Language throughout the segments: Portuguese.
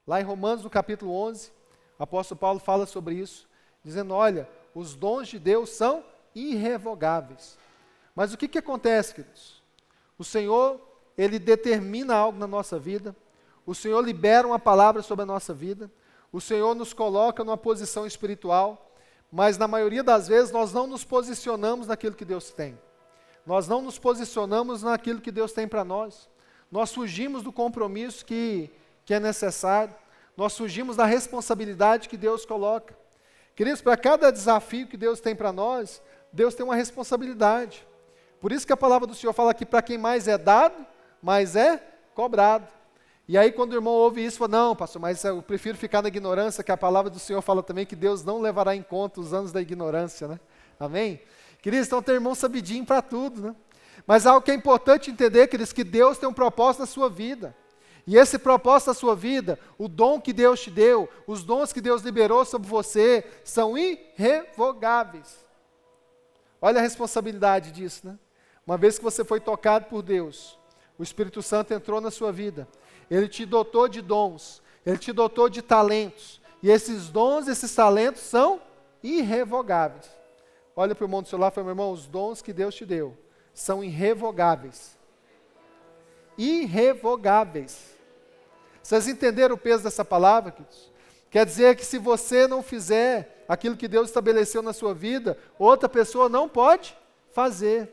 Lá em Romanos, no capítulo 11, o apóstolo Paulo fala sobre isso, dizendo, olha, os dons de Deus são irrevogáveis. Mas o que acontece, queridos? O Senhor, Ele determina algo na nossa vida, o Senhor libera uma palavra sobre a nossa vida, o Senhor nos coloca numa posição espiritual, mas na maioria das vezes nós não nos posicionamos naquilo que Deus tem. Nós não nos posicionamos naquilo que Deus tem para nós. Nós fugimos do compromisso que é necessário. Nós fugimos da responsabilidade que Deus coloca. Queridos, para cada desafio que Deus tem para nós, Deus tem uma responsabilidade. Por isso que a palavra do Senhor fala que para quem mais é dado, mais é cobrado. E aí quando o irmão ouve isso, fala, não, pastor, mas eu prefiro ficar na ignorância, que a palavra do Senhor fala também que Deus não levará em conta os anos da ignorância, né? Amém? Queridos, então tem irmão sabidinho para tudo, né? Mas algo que é importante entender, queridos, que Deus tem um propósito na sua vida. E esse propósito na sua vida, o dom que Deus te deu, os dons que Deus liberou sobre você, são irrevogáveis. Olha a responsabilidade disso, né? Uma vez que você foi tocado por Deus, o Espírito Santo entrou na sua vida, Ele te dotou de dons, Ele te dotou de talentos, e esses dons, esses talentos são irrevogáveis. Olha para o irmão do seu lado e fala, meu irmão, os dons que Deus te deu são irrevogáveis. Irrevogáveis. Vocês entenderam o peso dessa palavra, queridos? Quer dizer que se você não fizer aquilo que Deus estabeleceu na sua vida, outra pessoa não pode fazer.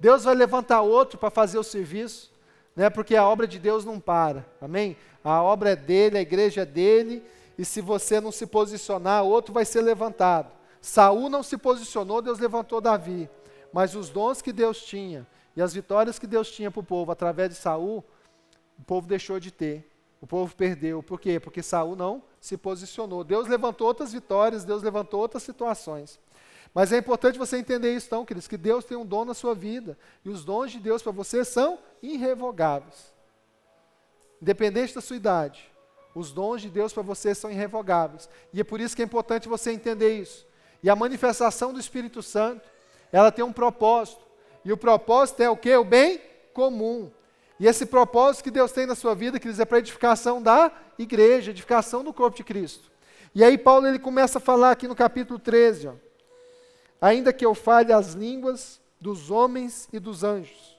Deus vai levantar outro para fazer o serviço, né? Porque a obra de Deus não para, amém? A obra é dele, a igreja é dele, e se você não se posicionar, outro vai ser levantado. Saul não se posicionou, Deus levantou Davi, mas os dons que Deus tinha, e as vitórias que Deus tinha para o povo através de Saul, o povo deixou de ter, o povo perdeu. Por quê? Porque Saul não se posicionou. Deus levantou outras vitórias, Deus levantou outras situações. Mas é importante você entender isso então, queridos, que Deus tem um dom na sua vida, e os dons de Deus para você são irrevogáveis. Independente da sua idade, os dons de Deus para você são irrevogáveis. E é por isso que é importante você entender isso. E a manifestação do Espírito Santo, ela tem um propósito. E o propósito é o quê? O bem comum. E esse propósito que Deus tem na sua vida, queridos, é para a edificação da igreja, edificação do corpo de Cristo. E aí Paulo ele começa a falar aqui no capítulo 13, ó, ainda que eu fale as línguas dos homens e dos anjos,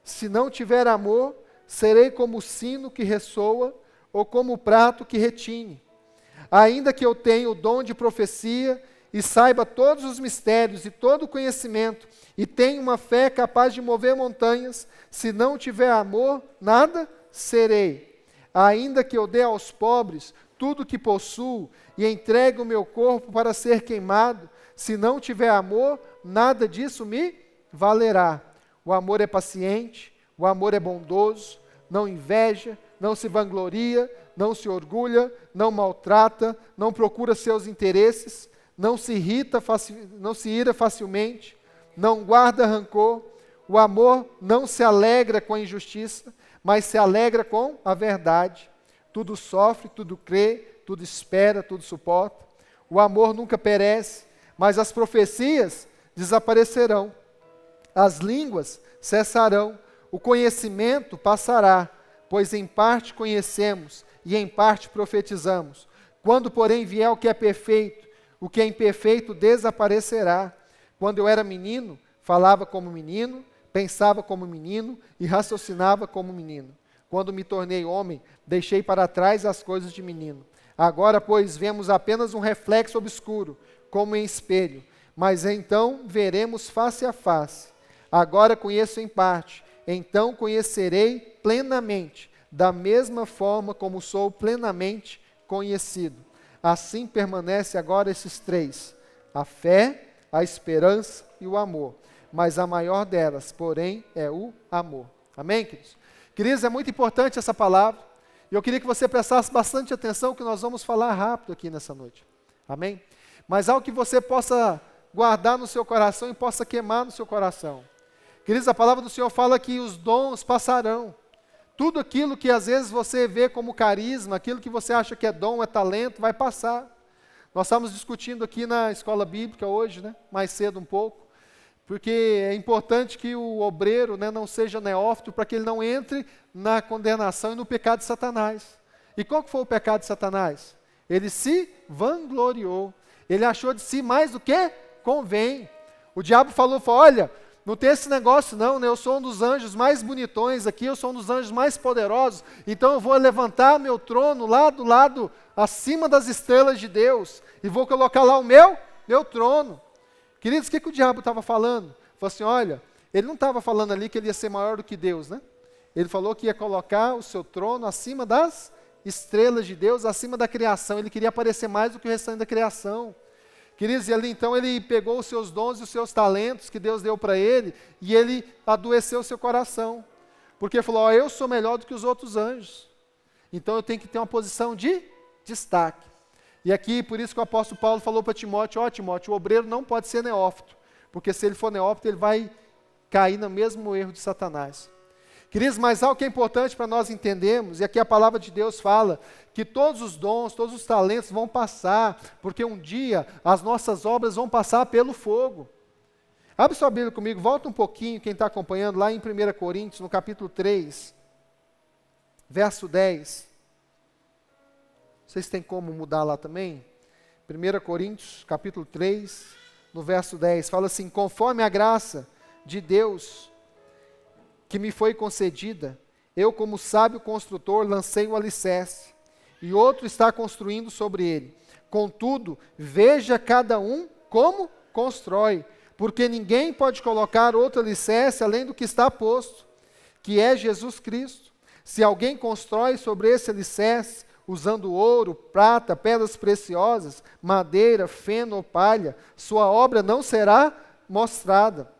se não tiver amor, serei como o sino que ressoa, ou como o prato que retine. Ainda que eu tenha o dom de profecia, e saiba todos os mistérios e todo o conhecimento, e tenha uma fé capaz de mover montanhas, se não tiver amor, nada serei. Ainda que eu dê aos pobres tudo o que possuo, e entregue o meu corpo para ser queimado, se não tiver amor, nada disso me valerá. O amor é paciente, o amor é bondoso, não inveja, não se vangloria, não se orgulha, não maltrata, não procura seus interesses, não se ira facilmente, não guarda rancor. O amor não se alegra com a injustiça, mas se alegra com a verdade. Tudo sofre, tudo crê, tudo espera, tudo suporta. O amor nunca perece, mas as profecias desaparecerão. As línguas cessarão, o conhecimento passará, pois em parte conhecemos e em parte profetizamos. Quando, porém, vier o que é perfeito, o que é imperfeito desaparecerá. Quando eu era menino, falava como menino, pensava como menino e raciocinava como menino. Quando me tornei homem, deixei para trás as coisas de menino. Agora, pois, vemos apenas um reflexo obscuro, como em espelho, mas então veremos face a face. Agora conheço em parte, então conhecerei plenamente, da mesma forma como sou plenamente conhecido. Assim permanece agora esses três: a fé, a esperança e o amor. Mas a maior delas, porém, é o amor. Amém, queridos? Queridos, é muito importante essa palavra. E eu queria que você prestasse bastante atenção, que nós vamos falar rápido aqui nessa noite. Amém? Mas algo que você possa guardar no seu coração e possa queimar no seu coração. Queridos, a palavra do Senhor fala que os dons passarão. Tudo aquilo que às vezes você vê como carisma, aquilo que você acha que é dom, é talento, vai passar. Nós estamos discutindo aqui na escola bíblica hoje, né, mais cedo um pouco, porque é importante que o obreiro, né, não seja neófito, para que ele não entre na condenação e no pecado de Satanás. E qual que foi o pecado de Satanás? Ele se vangloriou. Ele achou de si mais do que convém. O diabo falou, olha, não tem esse negócio não, né? Eu sou um dos anjos mais bonitões aqui, eu sou um dos anjos mais poderosos, então eu vou levantar meu trono lá do lado, acima das estrelas de Deus, e vou colocar lá o meu trono. Queridos, o que o diabo estava falando? Falou assim, olha, ele não estava falando ali que ele ia ser maior do que Deus, né? Ele falou que ia colocar o seu trono acima das estrelas de Deus, acima da criação. Ele queria aparecer mais do que o restante da criação. Queridos, e ali então ele pegou os seus dons e os seus talentos que Deus deu para ele, e ele adoeceu o seu coração. Porque falou, eu sou melhor do que os outros anjos. Então eu tenho que ter uma posição de destaque. E aqui, por isso que o apóstolo Paulo falou para Timóteo, Timóteo, o obreiro não pode ser neófito, porque se ele for neófito, ele vai cair no mesmo erro de Satanás. Queridos, mas algo que é importante para nós entendermos, e aqui a palavra de Deus fala, que todos os dons, todos os talentos vão passar, porque um dia as nossas obras vão passar pelo fogo. Abre sua Bíblia comigo, volta um pouquinho, quem está acompanhando, lá em 1 Coríntios, no capítulo 3, verso 10. Vocês têm como mudar lá também? 1 Coríntios, capítulo 3, no verso 10, fala assim, conforme a graça de Deus que me foi concedida, eu como sábio construtor lancei o alicerce, e outro está construindo sobre ele. Contudo, veja cada um como constrói, porque ninguém pode colocar outro alicerce além do que está posto, que é Jesus Cristo. Se alguém constrói sobre esse alicerce, usando ouro, prata, pedras preciosas, madeira, feno ou palha, sua obra não será mostrada.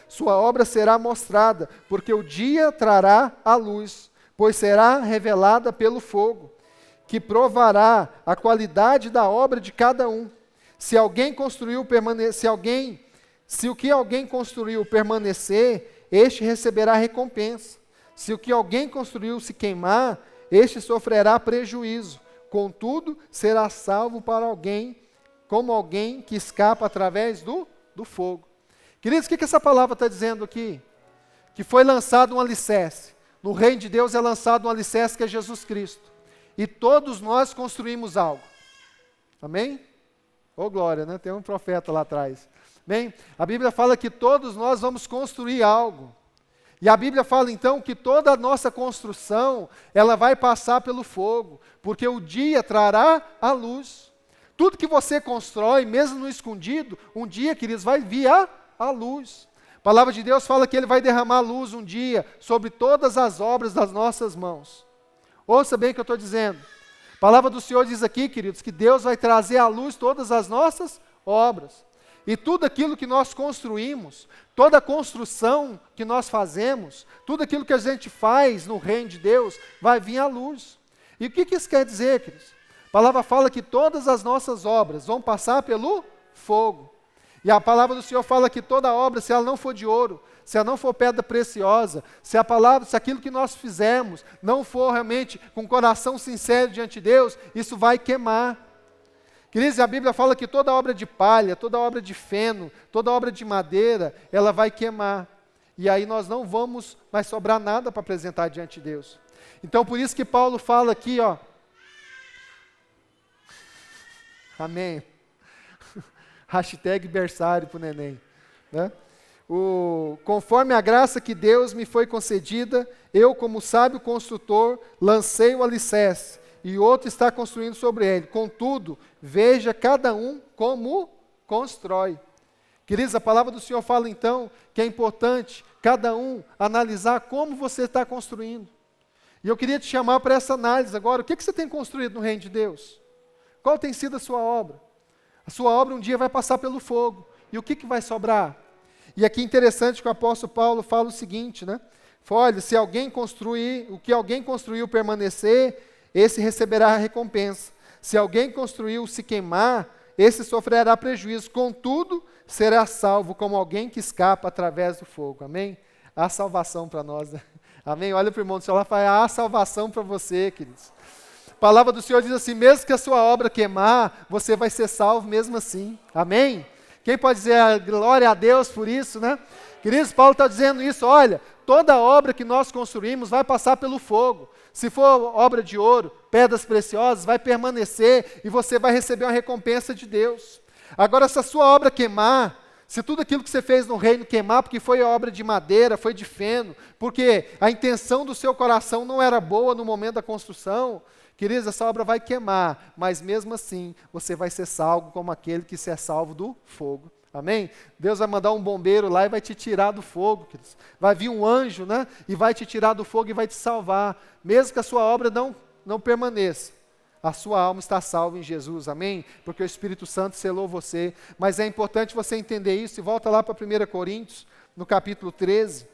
Sua obra será mostrada, porque o dia trará a luz, pois será revelada pelo fogo, que provará a qualidade da obra de cada um. Se o que alguém construiu permanecer, este receberá recompensa. Se o que alguém construiu se queimar, este sofrerá prejuízo. Contudo, será salvo para alguém, como alguém que escapa através do fogo. Queridos, o que essa palavra está dizendo aqui? Que foi lançado um alicerce. No reino de Deus é lançado um alicerce que é Jesus Cristo. E todos nós construímos algo. Amém? Ô glória, né? Tem um profeta lá atrás. Bem, a Bíblia fala que todos nós vamos construir algo. E a Bíblia fala então que toda a nossa construção, ela vai passar pelo fogo, porque o dia trará a luz. Tudo que você constrói, mesmo no escondido, um dia, queridos, vai vir a luz. A palavra de Deus fala que Ele vai derramar luz um dia sobre todas as obras das nossas mãos. Ouça bem o que eu estou dizendo. A palavra do Senhor diz aqui, queridos, que Deus vai trazer à luz todas as nossas obras. E tudo aquilo que nós construímos, toda a construção que nós fazemos, tudo aquilo que a gente faz no reino de Deus, vai vir à luz. E o que isso quer dizer, queridos? A palavra fala que todas as nossas obras vão passar pelo fogo. E a palavra do Senhor fala que toda obra, se ela não for de ouro, se ela não for pedra preciosa, se aquilo que nós fizermos não for realmente com coração sincero diante de Deus, isso vai queimar. Queridos, a Bíblia fala que toda obra de palha, toda obra de feno, toda obra de madeira, ela vai queimar. E aí nós não vamos mais sobrar nada para apresentar diante de Deus. Então por isso que Paulo fala aqui, amém. Hashtag berçário para o neném. Né? Conforme a graça que Deus me foi concedida, eu como sábio construtor lancei o alicerce, e outro está construindo sobre ele. Contudo, veja cada um como constrói. Queridos, a palavra do Senhor fala então que é importante cada um analisar como você está construindo. E eu queria te chamar para essa análise agora. O que você tem construído no reino de Deus? Qual tem sido a sua obra? A sua obra um dia vai passar pelo fogo. E o que vai sobrar? E aqui é interessante que o apóstolo Paulo fala o seguinte, né? Olha, se alguém construir, o que alguém construiu permanecer, esse receberá a recompensa. Se alguém construiu se queimar, esse sofrerá prejuízo. Contudo, será salvo como alguém que escapa através do fogo. Amém? Há salvação para nós, né? Amém? Olha para o irmão do seu lado e fala, há salvação para você, queridos. A palavra do Senhor diz assim, mesmo que a sua obra queimar, você vai ser salvo mesmo assim. Amém? Quem pode dizer glória a Deus por isso, né? Queridos, Paulo está dizendo isso, olha, toda obra que nós construímos vai passar pelo fogo. Se for obra de ouro, pedras preciosas, vai permanecer e você vai receber uma recompensa de Deus. Agora, se a sua obra queimar, se tudo aquilo que você fez no reino queimar, porque foi obra de madeira, foi de feno, porque a intenção do seu coração não era boa no momento da construção, queridos, essa obra vai queimar, mas mesmo assim, você vai ser salvo como aquele que se é salvo do fogo. Amém? Deus vai mandar um bombeiro lá e vai te tirar do fogo, queridos. Vai vir um anjo, né? E vai te tirar do fogo e vai te salvar. Mesmo que a sua obra não permaneça, a sua alma está salva em Jesus, amém? Porque o Espírito Santo selou você. Mas é importante você entender isso, e volta lá para 1 Coríntios, no capítulo 13,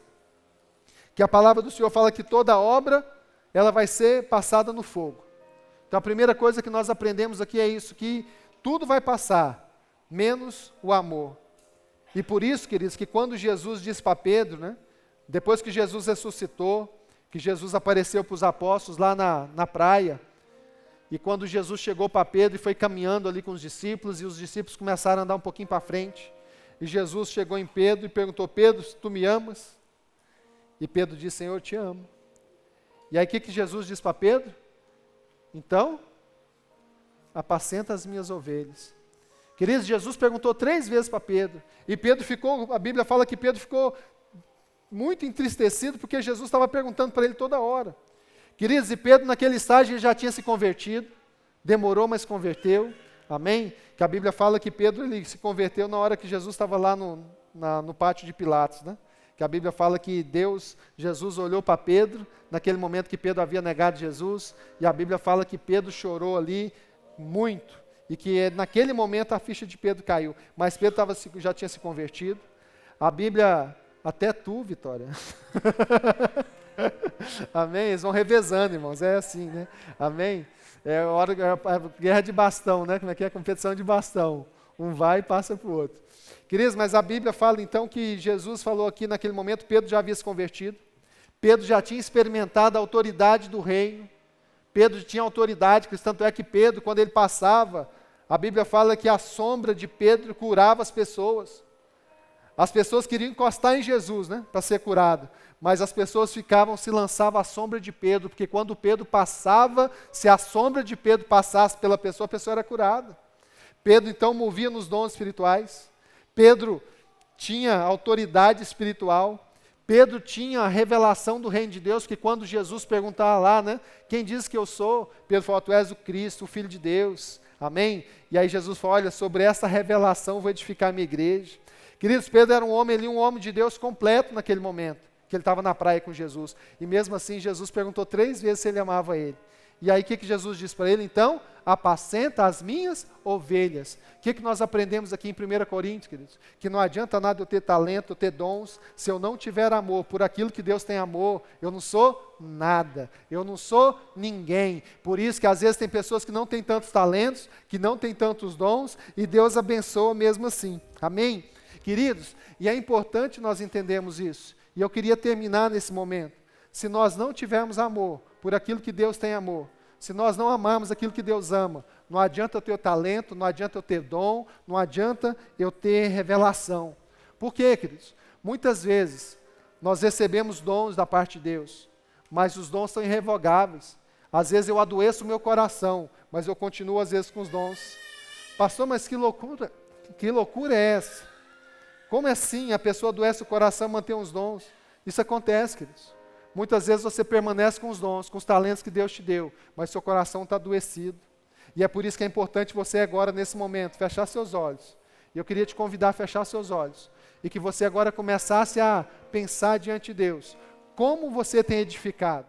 que a palavra do Senhor fala que toda obra, ela vai ser passada no fogo. Então a primeira coisa que nós aprendemos aqui é isso, que tudo vai passar, menos o amor. E por isso, queridos, que quando Jesus disse para Pedro, né, depois que Jesus ressuscitou, que Jesus apareceu para os apóstolos lá na praia, e quando Jesus chegou para Pedro e foi caminhando ali com os discípulos, e os discípulos começaram a andar um pouquinho para frente, e Jesus chegou em Pedro e perguntou: Pedro, tu me amas? E Pedro disse: Senhor, eu te amo. E aí o que Jesus disse para Pedro? Então, apacenta as minhas ovelhas. Queridos, Jesus perguntou 3 vezes para Pedro, e Pedro ficou, a Bíblia fala que Pedro ficou muito entristecido, porque Jesus estava perguntando para ele toda hora. Queridos, e Pedro naquele estágio ele já tinha se convertido, demorou, mas converteu, amém? Que a Bíblia fala que Pedro ele se converteu na hora que Jesus estava lá no pátio de Pilatos, né? Que a Bíblia fala que Jesus olhou para Pedro, naquele momento que Pedro havia negado Jesus, e a Bíblia fala que Pedro chorou ali muito, e que naquele momento a ficha de Pedro caiu, mas Pedro já tinha se convertido. A Bíblia, até tu, Vitória, amém? Eles vão revezando, irmãos, é assim, né? Amém? É a guerra de bastão, né? Como é que é? Competição de bastão. Um vai e passa para o outro. Queridos, mas a Bíblia fala então que Jesus falou aqui naquele momento, Pedro já havia se convertido, Pedro já tinha experimentado a autoridade do reino, Pedro tinha autoridade, tanto é que Pedro, quando ele passava, a Bíblia fala que a sombra de Pedro curava as pessoas. As pessoas queriam encostar em Jesus, né, para ser curado, mas as pessoas se lançavam à sombra de Pedro, porque quando Pedro passava, se a sombra de Pedro passasse pela pessoa, a pessoa era curada. Pedro então movia nos dons espirituais, Pedro tinha autoridade espiritual, Pedro tinha a revelação do reino de Deus, que quando Jesus perguntava lá, né, quem diz que eu sou? Pedro falou: tu és o Cristo, o Filho de Deus, amém? E aí Jesus falou: olha, sobre essa revelação vou edificar a minha igreja. Queridos, Pedro era um homem de Deus completo naquele momento, que ele estava na praia com Jesus, e mesmo assim Jesus perguntou 3 vezes se ele amava ele. E aí o que Jesus disse para ele? Então, apacenta as minhas ovelhas. O que nós aprendemos aqui em 1 Coríntios, queridos? Que não adianta nada eu ter talento, eu ter dons, se eu não tiver amor por aquilo que Deus tem amor, eu não sou nada, eu não sou ninguém. Por isso que às vezes tem pessoas que não têm tantos talentos, que não têm tantos dons, e Deus abençoa mesmo assim. Amém? Queridos, e é importante nós entendermos isso. E eu queria terminar nesse momento. Se nós não tivermos amor por aquilo que Deus tem amor, se nós não amarmos aquilo que Deus ama, não adianta eu ter talento, não adianta eu ter dom, não adianta eu ter revelação. Por quê, queridos? Muitas vezes nós recebemos dons da parte de Deus, mas os dons são irrevogáveis. Às vezes eu adoeço o meu coração, mas eu continuo às vezes com os dons. Pastor, mas que loucura é essa? Como assim a pessoa adoece o coração e mantém os dons? Isso acontece, queridos. Muitas vezes você permanece com os dons, com os talentos que Deus te deu, mas seu coração está adoecido. E é por isso que é importante você agora, nesse momento, fechar seus olhos. E eu queria te convidar a fechar seus olhos. E que você agora começasse a pensar diante de Deus. Como você tem edificado?